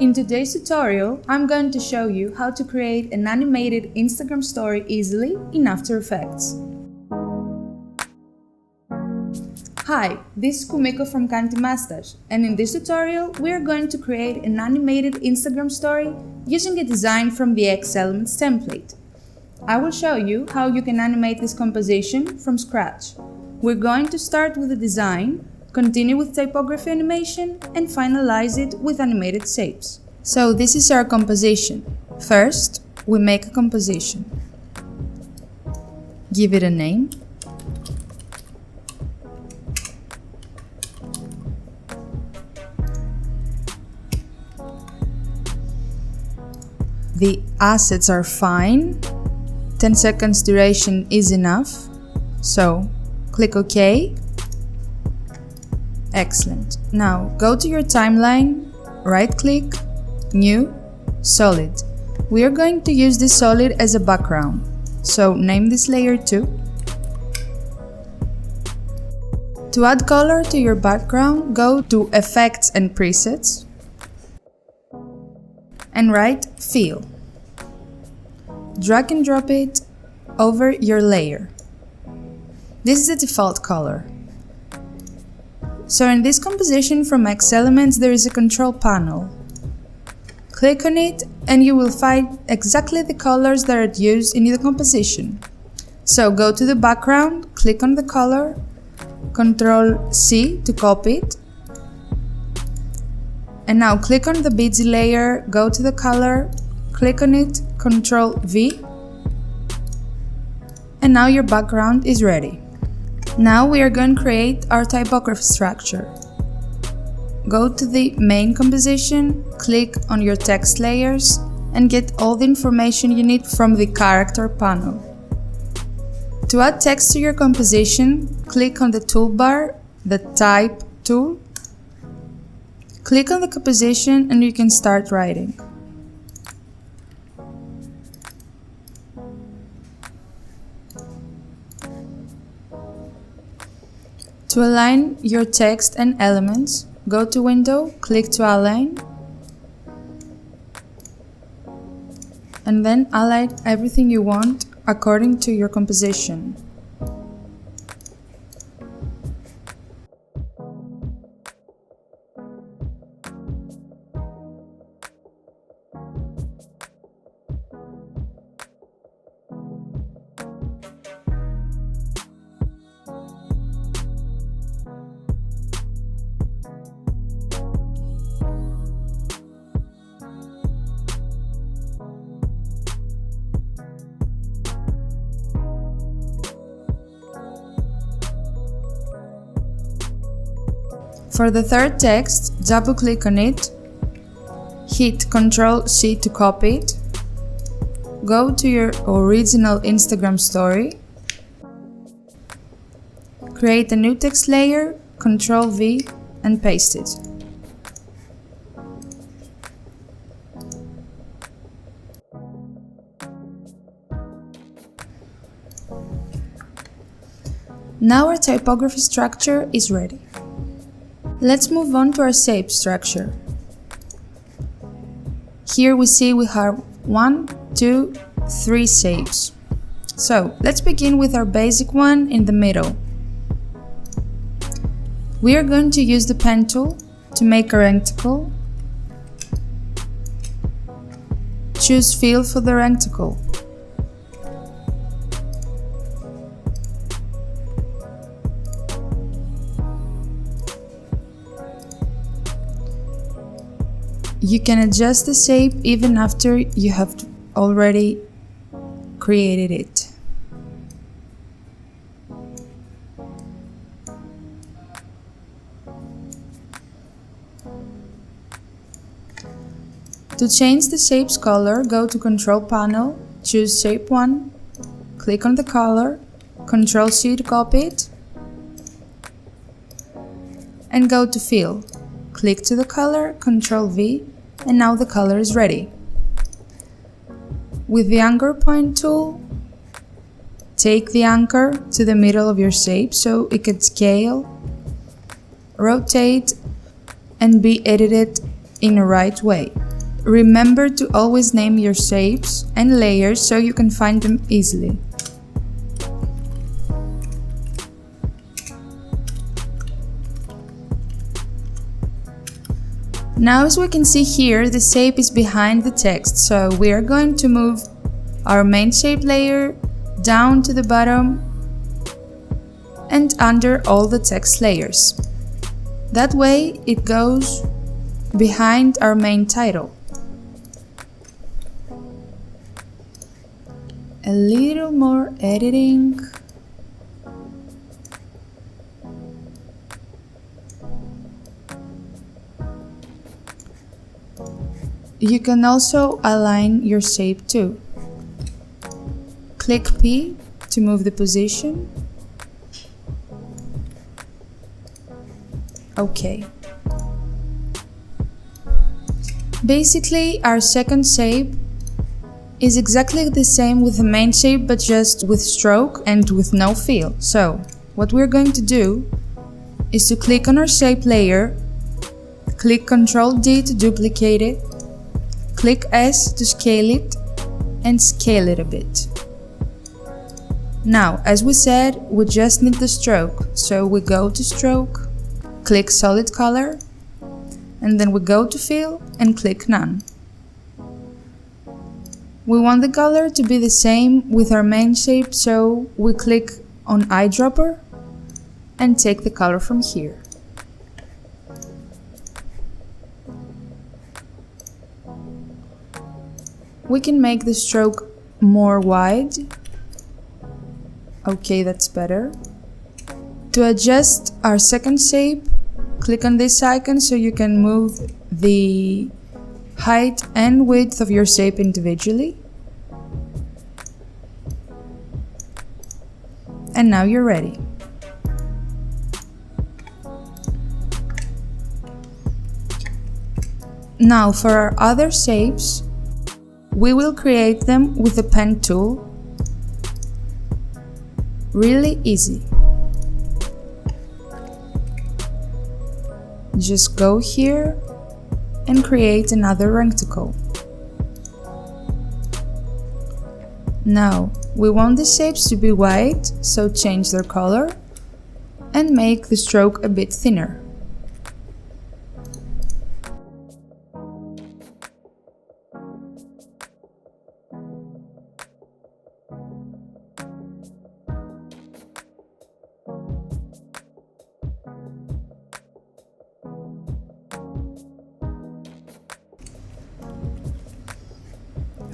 In today's tutorial, I'm going to show you how to create an animated Instagram story easily in After Effects. Hi, this is Kumiko from Kantimastas, and in this tutorial, we are going to create an animated Instagram story using a design from the X Elements template. I will show you how you can animate this composition from scratch. We're going to start with the design, continue with typography animation, and finalize it with animated shapes. So this is our composition. First, we make a composition. Give it a name. The assets are fine. 10 seconds duration is enough. So click OK. Excellent. Now go to your timeline, right-click, New, Solid. We are going to use this solid as a background, so name this layer 2. To add color to your background, go to Effects and Presets and write Fill. Drag and drop it over your layer. This is the default color. So in this composition from X Elements, there is a control panel. Click on it and you will find exactly the colors that are used in the composition. So go to the background, click on the color, Ctrl C to copy it. And now click on the beadsy layer, go to the color, click on it, Ctrl V. And now your background is ready. Now we are going to create our typography structure. Go to the main composition, click on your text layers, and get all the information you need from the character panel. To add text to your composition, click on the toolbar, the Type tool. Click on the composition and you can start writing. To align your text and elements, go to Window, click to Align, and then align everything you want according to your composition. For the third text, double-click on it, hit Ctrl-C to copy it, go to your original Instagram story, create a new text layer, Ctrl-V, and paste it. Now our typography structure is ready. Let's move on to our shape structure. Here we see we have 1, 2, 3 shapes. So let's begin with our basic one in the middle. We are going to use the pen tool to make a rectangle. Choose Fill for the rectangle. You can adjust the shape even after you have already created it. To change the shape's color, go to Control Panel, choose Shape 1, click on the color, Ctrl-C to copy it, and go to Fill. Click to the color, Ctrl-V, and now the color is ready. With the anchor point tool, take the anchor to the middle of your shape so it can scale, rotate, and be edited in a right way. Remember to always name your shapes and layers so you can find them easily. Now, as we can see here, the shape is behind the text, so we are going to move our main shape layer down to the bottom and under all the text layers. That way it goes behind our main title. A little more editing. You can also align your shape too. Click P to move the position. OK. Basically, our second shape is exactly the same with the main shape, but just with stroke and with no fill. So, what we're going to do is to click on our shape layer, click Ctrl D to duplicate it, click S to scale it, and scale it a bit. Now, as we said, we just need the stroke, so we go to Stroke, click Solid Color, and then we go to Fill and click None. We want the color to be the same with our main shape, so we click on Eyedropper and take the color from here. We can make the stroke more wide. Okay, that's better. To adjust our second shape, click on this icon so you can move the height and width of your shape individually. And now you're ready. Now for our other shapes, we will create them with the pen tool. Really easy. Just go here and create another rectangle. Now, we want the shapes to be white, so change their color and make the stroke a bit thinner.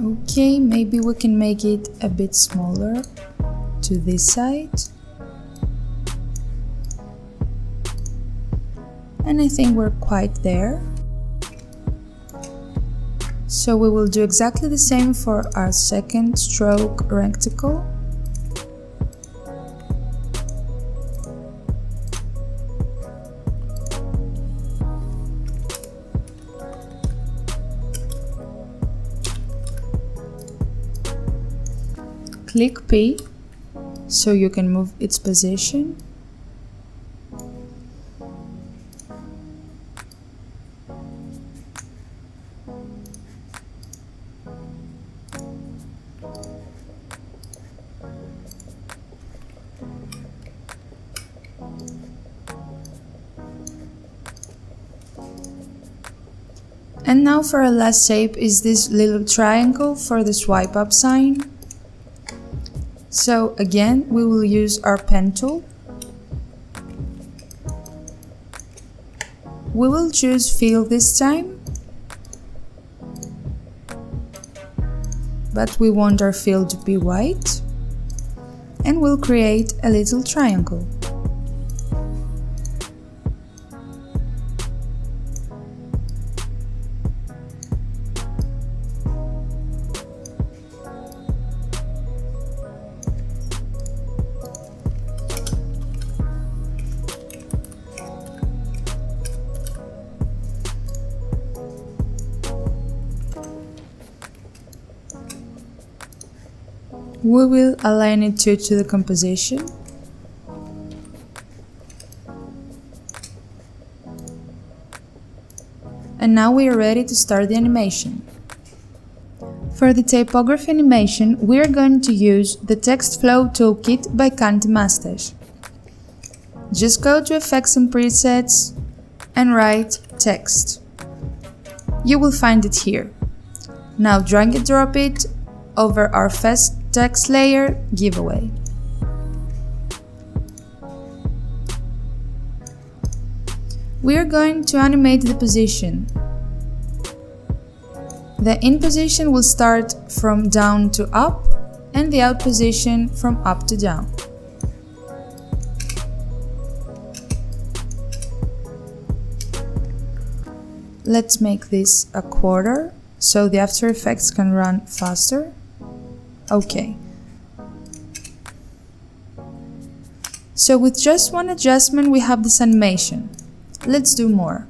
Okay, maybe we can make it a bit smaller to this side. And I think we're quite there. So we will do exactly the same for our second stroke rectangle. Click P so you can move its position. And now for our last shape is this little triangle for the swipe up sign. So again, we will use our pen tool. We will choose Fill this time, but we want our fill to be white, and we'll create a little triangle. We will align it to the composition. And and now we are ready to start the animation. For the typography animation, we are going to use the Text Flow Toolkit by Typography. Just go to Effects and Presets and write Text. You will find it here. Now drag and drop it over our first text layer, Giveaway. We are going to animate the position. The in position will start from down to up and the out position from up to down. Let's make this a quarter so the After Effects can run faster. Okay. So with just one adjustment we have this animation. Let's do more.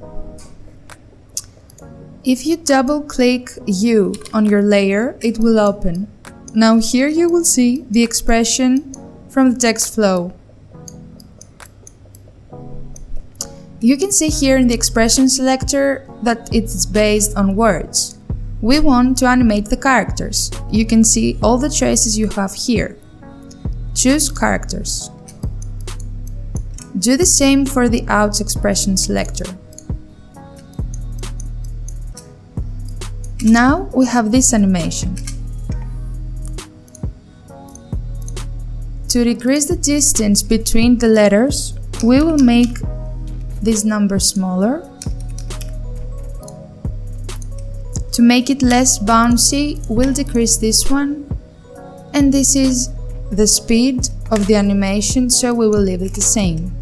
If you double click U on your layer, it will open. Now here you will see the expression from the text flow. You can see here in the expression selector that it's based on words. We want to animate the characters. You can see all the choices you have here. Choose characters. Do the same for the Out expression selector. Now we have this animation. To decrease the distance between the letters, we will make this number smaller. To make it less bouncy, we'll decrease this one. And this is the speed of the animation, so we will leave it the same.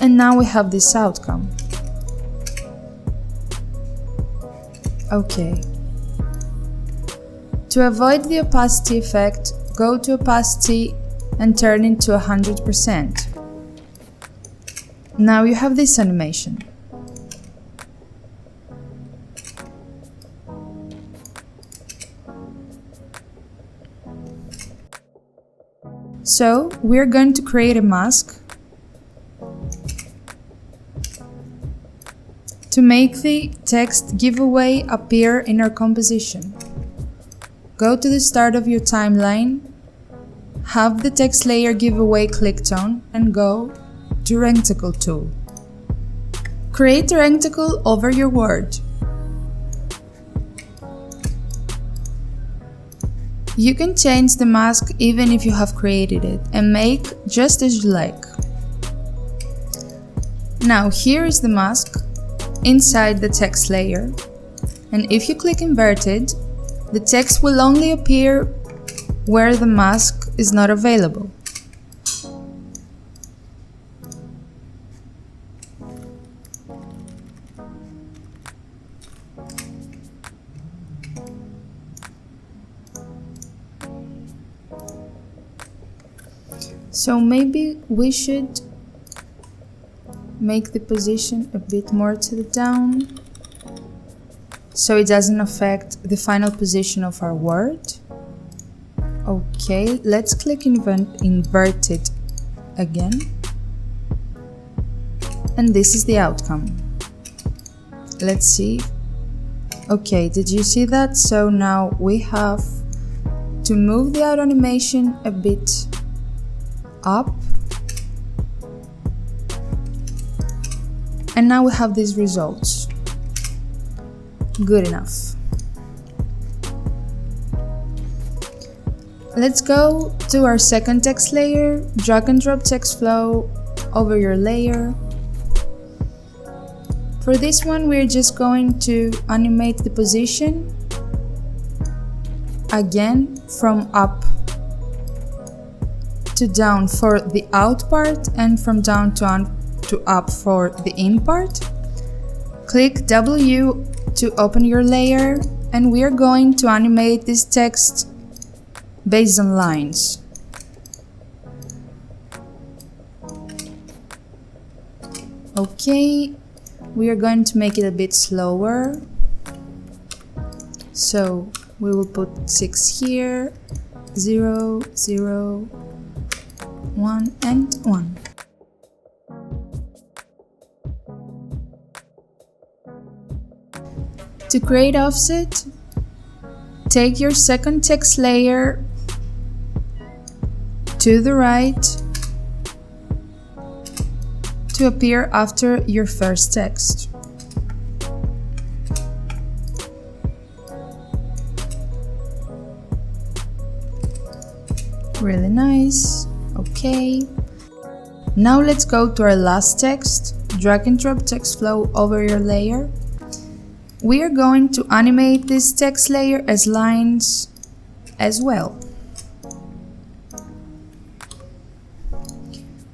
And now we have this outcome. Okay. To avoid the opacity effect, go to opacity and turn it to 100%. Now you have this animation. So we're going to create a mask to make the text giveaway appear in our composition. Go to the start of your timeline, have the text layer giveaway clicked on, and go to Rectangle tool. Create a rectangle over your word. You can change the mask even if you have created it and make just as you like. Now here is the mask inside the text layer, and if you click inverted, the text will only appear where the mask is not available. So maybe we should make the position a bit more to the down so it doesn't affect the final position of our word. Okay, let's click inverted again, and this is the outcome. Let's see. Okay, did you see that? So now we have to move the out animation a bit up, and now we have these results. Good enough. Let's go to our second text layer, drag and drop text flow over your layer. For this one, we're just going to animate the position again from up to down for the out part and from down to up for the in part. Click W to open your layer, and we are going to animate this text based on lines. Okay, we are going to make it a bit slower. So we will put 6 here, 0, 0, 1 and 1. To create offset, take your second text layer to the right to appear after your first text. Really nice. Okay. Now let's go to our last text. Drag and drop text flow over your layer. We are going to animate this text layer as lines as well.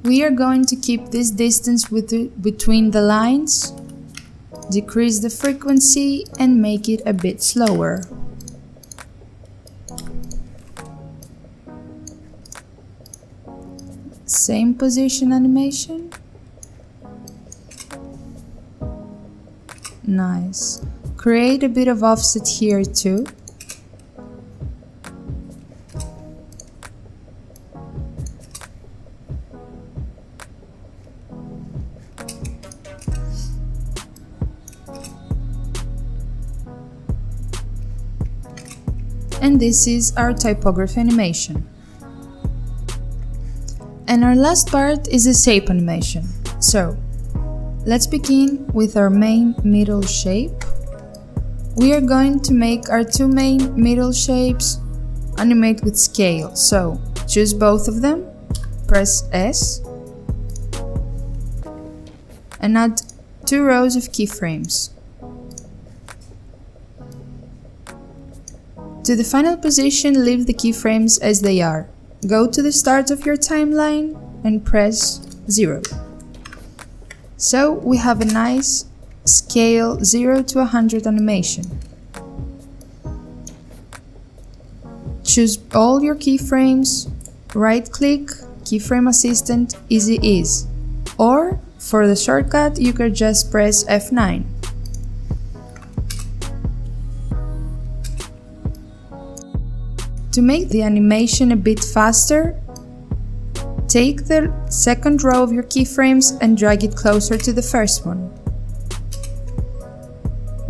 We are going to keep this distance between the lines, decrease the frequency, and make it a bit slower. Same position animation. Nice. Create a bit of offset here too. And this is our typography animation. And our last part is a shape animation. So, let's begin with our main middle shape. We are going to make our two main middle shapes animate with scale. So, choose both of them, press S, and add 2 rows of keyframes. To the final position, leave the keyframes as they are. Go to the start of your timeline and press 0. So we have a nice scale 0 to 100 animation. Choose all your keyframes, right-click, Keyframe Assistant, Easy Ease. Or, for the shortcut, you could just press F9. To make the animation a bit faster, take the second row of your keyframes and drag it closer to the first one.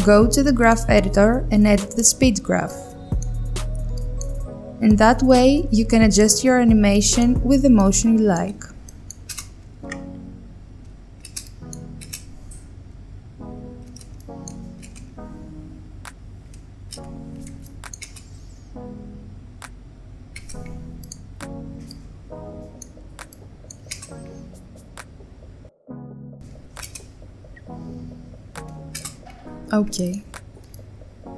Go to the graph editor and edit the speed graph. And that way you can adjust your animation with the motion you like. Okay,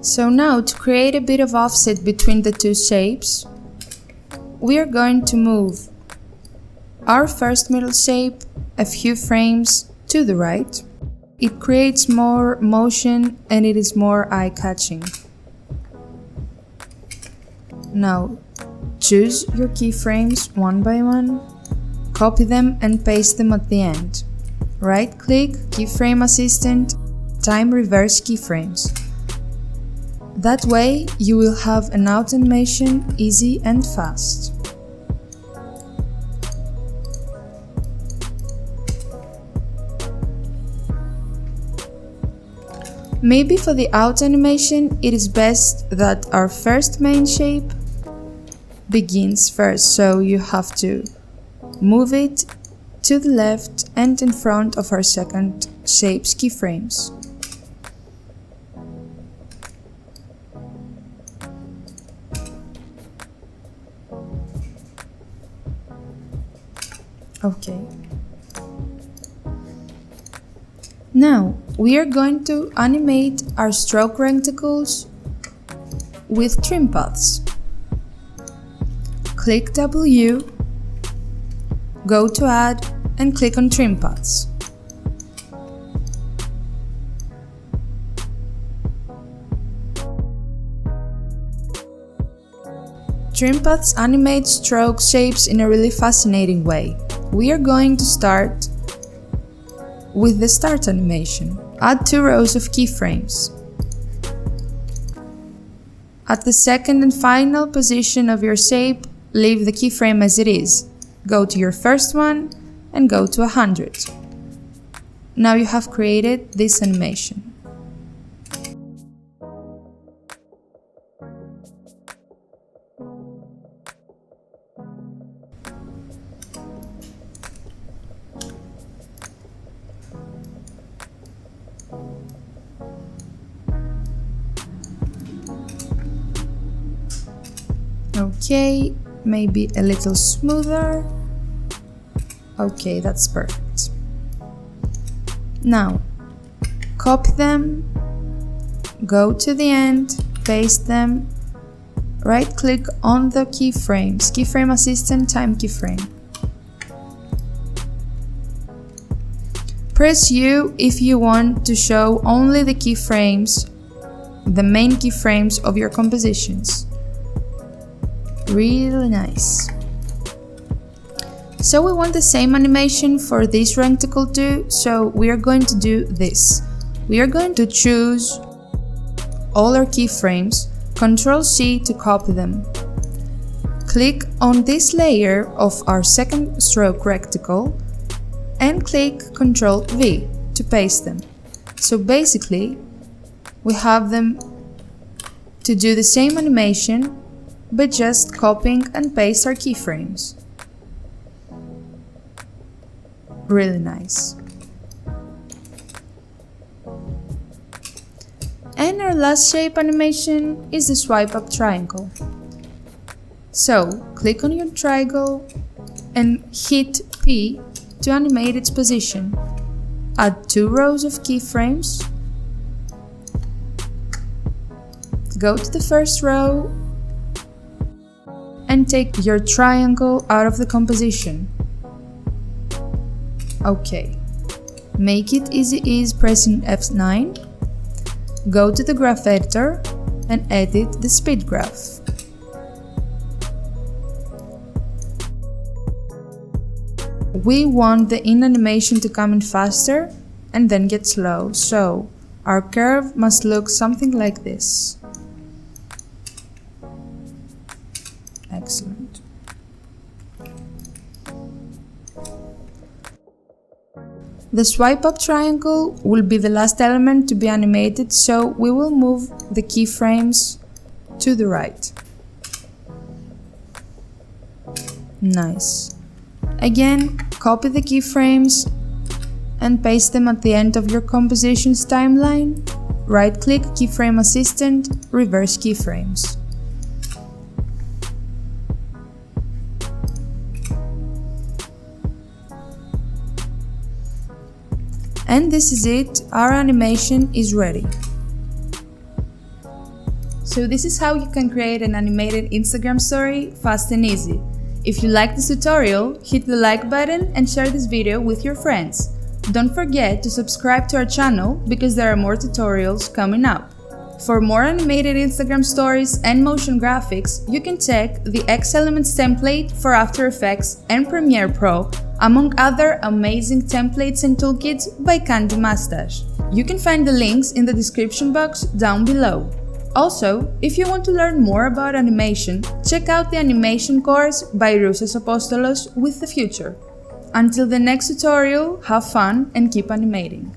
so now to create a bit of offset between the two shapes, we are going to move our first middle shape a few frames to the right. It creates more motion and it is more eye-catching. Now, choose your keyframes one by one, copy them and paste them at the end. Right-click, Keyframe Assistant, Time Reverse Keyframes. That way, you will have an out animation easy and fast. Maybe for the out animation, it is best that our first main shape begins first, so you have to move it to the left and in front of our second shape's keyframes. Okay. Now, we are going to animate our stroke rectangles with trim paths. Click W, go to Add, and click on Trim Paths. Trim paths animate stroke shapes in a really fascinating way. We are going to start with the start animation. Add 2 rows of keyframes. At the second and final position of your shape, leave the keyframe as it is. Go to your first one and go to 100. Now you have created this animation. Okay, maybe a little smoother. Okay, that's perfect. Now, copy them, go to the end, paste them, right-click on the keyframes, Keyframe Assistant, Time Keyframe. Press U if you want to show only the keyframes, the main keyframes of your compositions. Really nice. So we want the same animation for this reticle too, so we are going to do this. We are going to choose all our keyframes, Ctrl+C to copy them. Click on this layer of our second stroke reticle and click Ctrl+V to paste them. So basically, we have them to do the same animation, but just copying and paste our keyframes. Really nice. And our last shape animation is the swipe up triangle. So, click on your triangle and hit P to animate its position. Add 2 rows of keyframes. Go to the first row and take your triangle out of the composition. Okay, make it easy pressing F9. Go to the graph editor and edit the speed graph. We want the in animation to come in faster and then get slow, so our curve must look something like this. Excellent. The swipe up triangle will be the last element to be animated, so we will move the keyframes to the right. Nice. Again, copy the keyframes and paste them at the end of your composition's timeline. Right-click Keyframe Assistant, reverse keyframes. And this is it, our animation is ready. So this is how you can create an animated Instagram story fast and easy. If you like this tutorial, hit the like button and share this video with your friends. Don't forget to subscribe to our channel because there are more tutorials coming up. For more animated Instagram stories and motion graphics, you can check the X Elements template for After Effects and Premiere Pro, among other amazing templates and toolkits by Mustache. You can find the links in the description box down below. Also, if you want to learn more about animation, check out the animation course by Rousas Apostolos with the Future. Until the next tutorial, have fun and keep animating.